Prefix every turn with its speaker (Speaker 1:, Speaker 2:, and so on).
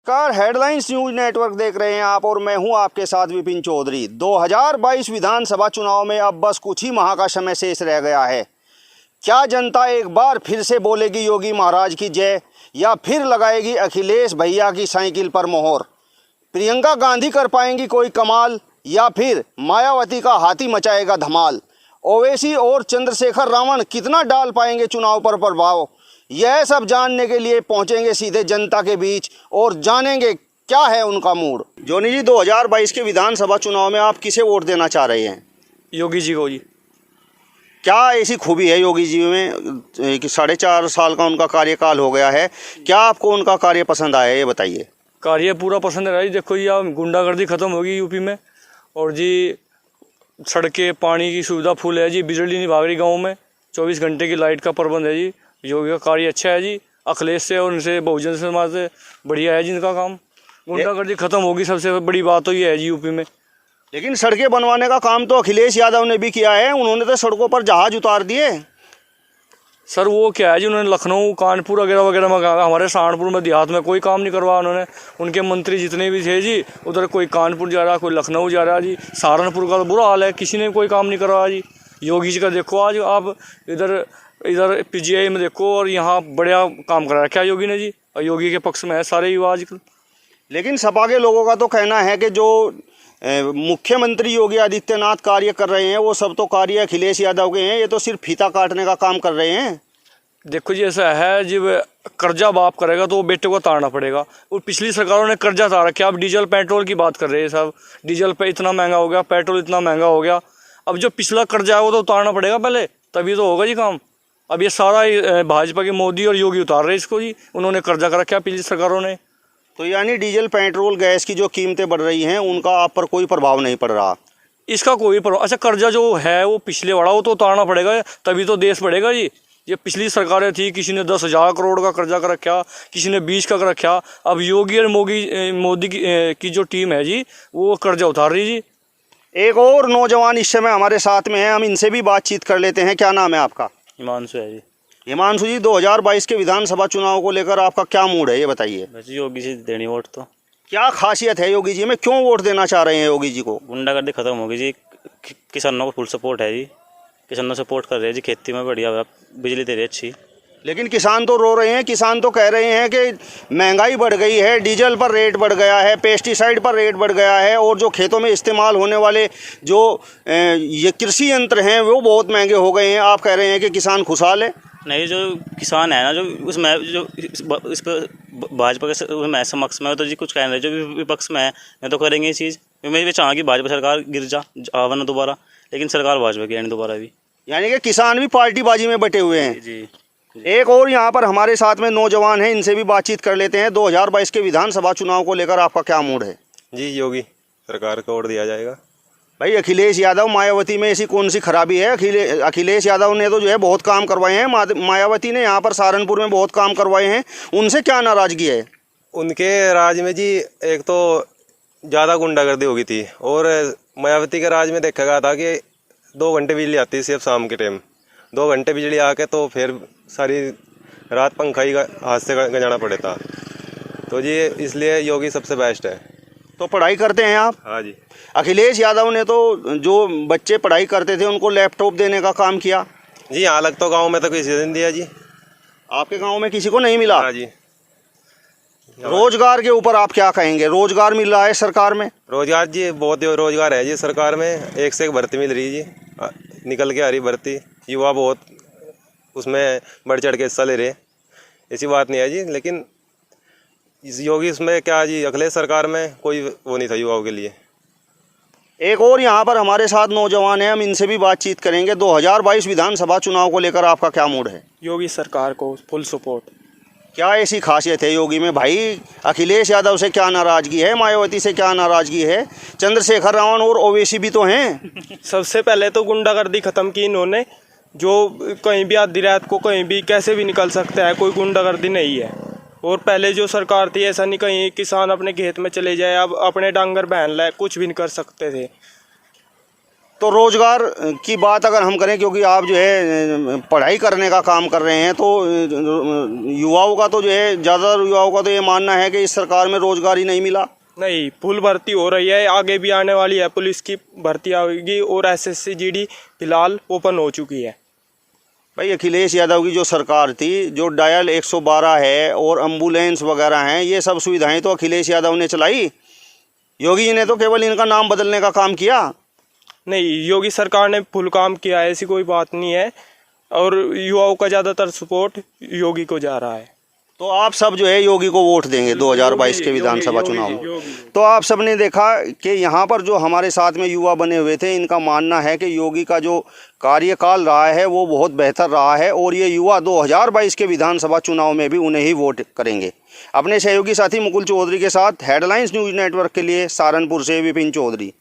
Speaker 1: नमस्कार, headlines news network देख रहे हैं आप और मैं हूं आपके साथ विपिन चौधरी। 2022 विधानसभा चुनाव में अब बस कुछ ही माह का समय शेष रह गया है। क्या जनता एक बार फिर से बोलेगी योगी महाराज की जय या फिर लगाएगी अखिलेश भैया की साइकिल पर मोहर? प्रियंका गांधी कर पाएंगी कोई कमाल या फिर मायावती का हाथी मचाएगा धमाल? ओवैसी और चंद्रशेखर रावण कितना डाल पाएंगे चुनाव पर प्रभाव? यह सब जानने के लिए पहुंचेंगे सीधे जनता के बीच और जानेंगे क्या है उनका मूड। जोनी जी, 2022 के विधानसभा चुनाव में आप किसे वोट देना चाह रहे हैं?
Speaker 2: योगी जी को। जी,
Speaker 1: क्या ऐसी खूबी है योगी जी में कि 4.5 साल का उनका कार्यकाल हो गया है? क्या आपको उनका कार्य पसंद आया, ये बताइए।
Speaker 2: कार्य पूरा पसंद है जी। देखो जी, अब गुंडागर्दी खत्म होगी यूपी में, और जी सड़कें पानी की सुविधा फुल है जी। बिजली नहीं भाग रही गाँव में, 24 घंटे की लाइट का प्रबंध है जी। योगी का कार्य अच्छा है जी। अखिलेश से और उनसे बहुजन समाज से बढ़िया है जी इनका काम। गुंडागर्दी खत्म होगी, सबसे बड़ी बात तो ये है जी यूपी में।
Speaker 1: लेकिन सड़कें बनवाने का काम तो अखिलेश यादव ने भी किया है। उन्होंने तो सड़कों पर जहाज उतार दिए।
Speaker 2: सर वो क्या है जी, उन्होंने लखनऊ कानपुर वगैरह वगैरह में कहा, हमारे सहारनपुर में देहात में कोई काम नहीं करवाया उन्होंने। उनके मंत्री जितने भी थे जी, उधर कोई कानपुर जा रहा, कोई लखनऊ जा रहा जी। सहारनपुर का तो बुरा हाल है, किसी ने कोई काम नहीं करवाया जी। योगी जी का देखो, आज आप इधर PGI में देखो, और यहाँ बढ़िया काम करा रखा है योगी ने जी। और योगी के पक्ष में है सारे युवा आजकल।
Speaker 1: लेकिन सपा के लोगों का तो कहना है कि जो मुख्यमंत्री योगी आदित्यनाथ कार्य कर रहे हैं वो सब तो कार्य अखिलेश यादव के हैं। ये तो सिर्फ फीता काटने का काम कर रहे हैं।
Speaker 2: देखो जी, ऐसा है, जब कर्जा बाप करेगा तो वो बेटे को ताड़ना पड़ेगा। और पिछली सरकारों ने कर्जा तार रखा। अब डीजल पेट्रोल की बात कर रहे हैं सब। डीजल पे इतना महंगा हो गया, पेट्रोल इतना महंगा हो गया। अब जो पिछला कर्जा है वो तो उतारना पड़ेगा पहले, तभी तो होगा जी काम। अब ये सारा भाजपा के मोदी और योगी उतार रहे इसको जी। उन्होंने कर्जा कर रखा पिछली सरकारों ने।
Speaker 1: तो यानी डीजल पेट्रोल गैस की जो कीमतें बढ़ रही हैं उनका आप पर कोई प्रभाव नहीं पड़ रहा?
Speaker 2: इसका कोई प्रभाव। अच्छा, कर्जा जो है वो पिछले वाला, वो तो उतारना पड़ेगा, तभी तो देश बढ़ेगा जी। ये पिछली सरकारें थी, किसी ने 10,000 करोड़ का कर्जा कर रखा, किसी ने 20 का कर रखा। अब योगी और मोदी की जो टीम है जी, वो कर्जा उतार रही जी।
Speaker 1: एक और नौजवान इस समय हमारे साथ में है, हम इनसे भी बातचीत कर लेते हैं। क्या नाम है आपका?
Speaker 2: हिमांशु है जी।
Speaker 1: हिमांशु जी, 2022 के विधानसभा चुनाव को लेकर आपका क्या मूड है, ये बताइए।
Speaker 2: वैसे योगी जी देनी वोट तो।
Speaker 1: क्या खासियत है योगी जी में, क्यों वोट देना चाह रहे हैं योगी जी को?
Speaker 2: गुंडागर्दी खत्म होगी जी। किसानों को फुल सपोर्ट है जी। किसानों सपोर्ट कर रहे हैं जी, खेती में बढ़िया, बिजली दे रही है अच्छी।
Speaker 1: लेकिन किसान तो रो रहे हैं। किसान तो कह रहे हैं कि महंगाई बढ़ गई है, डीजल पर रेट बढ़ गया है, पेस्टिसाइड पर रेट बढ़ गया है, और जो खेतों में इस्तेमाल होने वाले जो ये कृषि यंत्र हैं वो बहुत महंगे हो गए हैं। आप कह रहे हैं कि किसान खुशहाल है?
Speaker 3: नहीं, जो किसान है ना, जो उसमें जो इस पर भाजपा के समक्ष में, तो जी कुछ कहना है। जो विपक्ष में है, मैं तो करेंगे ये चीज़। मैं भी चाहूँगी भाजपा सरकार गिर जा आवन दोबारा, लेकिन सरकार भाजपा की आनी दोबारा भी।
Speaker 1: यानी कि किसान भी पार्टीबाजी में बटे हुए हैं
Speaker 3: जी।
Speaker 1: एक और यहाँ पर हमारे साथ में नौजवान हैं, इनसे भी बातचीत कर लेते हैं। 2022 के विधानसभा चुनाव को लेकर आपका क्या मूड है?
Speaker 4: जी, योगी सरकार को वोट दिया जाएगा।
Speaker 1: भाई, अखिलेश यादव मायावती में ऐसी कौन सी खराबी है? अखिलेश यादव ने तो जो है बहुत काम करवाए हैं, मायावती ने यहाँ पर सहारनपुर में बहुत काम करवाए हैं। उनसे क्या नाराजगी है?
Speaker 4: उनके राज में जी एक तो ज़्यादा गुंडागर्दी हो गई थी, और मायावती के राज में देखा गया था कि 2 घंटे बिजली आती है सिर्फ शाम के टाइम। 2 घंटे बिजली आके तो फिर सारी रात पंखा ही हाथ से गंजाना पड़े था। तो जी इसलिए योगी सबसे बेस्ट है।
Speaker 1: तो पढ़ाई करते हैं आप?
Speaker 4: हाँ जी।
Speaker 1: अखिलेश यादव ने तो जो बच्चे पढ़ाई करते थे उनको लैपटॉप देने का काम किया
Speaker 4: जी। हाँ, अलग तो गांव में तो किसी ने दिया जी।
Speaker 1: आपके गांव में किसी को नहीं मिला?
Speaker 4: हाँ जी।
Speaker 1: रोजगार के ऊपर आप क्या कहेंगे? रोजगार मिल रहा है सरकार में?
Speaker 4: रोजगार जी बहुत रोजगार है जी सरकार में। एक से एक भर्ती मिल रही है जी, निकल के आ रही भर्ती। युवा बहुत उसमें बढ़ चढ़ के हिस्सा ले रहे। ऐसी बात नहीं है जी, लेकिन इस योगी उसमें क्या जी, अखिलेश सरकार में कोई वो नहीं था युवाओं के लिए।
Speaker 1: एक और यहाँ पर हमारे साथ नौजवान हैं, हम इनसे भी बातचीत करेंगे। 2022 विधानसभा चुनाव को लेकर आपका क्या मूड है?
Speaker 5: योगी सरकार को फुल सपोर्ट।
Speaker 1: क्या ऐसी खासियत है योगी में? भाई, अखिलेश यादव से क्या नाराजगी है, मायावती से क्या नाराजगी है, चंद्रशेखर रावण और ओवैसी भी तो हैं।
Speaker 5: सबसे पहले तो गुंडागर्दी खत्म की इन्होंने। जो कहीं भी आधी रात को कहीं भी कैसे भी निकल सकता है, कोई गुंडागर्दी नहीं है। और पहले जो सरकार थी, ऐसा नहीं कहीं किसान अपने खेत में चले जाए, अब अपने डांगर बहन लाए, कुछ भी नहीं कर सकते थे।
Speaker 1: तो रोजगार की बात अगर हम करें, क्योंकि आप जो है पढ़ाई करने का काम कर रहे हैं, तो युवाओं का तो जो है, ज़्यादातर युवाओं का तो ये मानना है कि इस सरकार में रोजगार ही नहीं मिला।
Speaker 5: नहीं, फुल भर्ती हो रही है, आगे भी आने वाली है, पुलिस की भर्ती आएगी और एसएससी जीडी फिलहाल ओपन हो चुकी है।
Speaker 1: भाई अखिलेश यादव की जो सरकार थी, जो डायल 112 है और एम्बुलेंस वगैरह हैं, ये सब सुविधाएं तो अखिलेश यादव ने चलाई। योगी जी ने तो केवल इनका नाम बदलने का काम किया।
Speaker 5: नहीं, योगी सरकार ने फुल काम किया है, ऐसी कोई बात नहीं है, और युवाओं का ज़्यादातर सपोर्ट योगी को जा रहा है।
Speaker 1: तो आप सब जो है योगी को वोट देंगे 2022 के विधानसभा चुनाव में। तो आप सब ने देखा कि यहाँ पर जो हमारे साथ में युवा बने हुए थे, इनका मानना है कि योगी का जो कार्यकाल रहा है वो बहुत बेहतर रहा है, और ये युवा 2022 के विधानसभा चुनाव में भी उन्हें ही वोट करेंगे। अपने सहयोगी साथी मुकुल चौधरी के साथ हेडलाइंस न्यूज़ नेटवर्क के लिए सहारनपुर से विपिन चौधरी।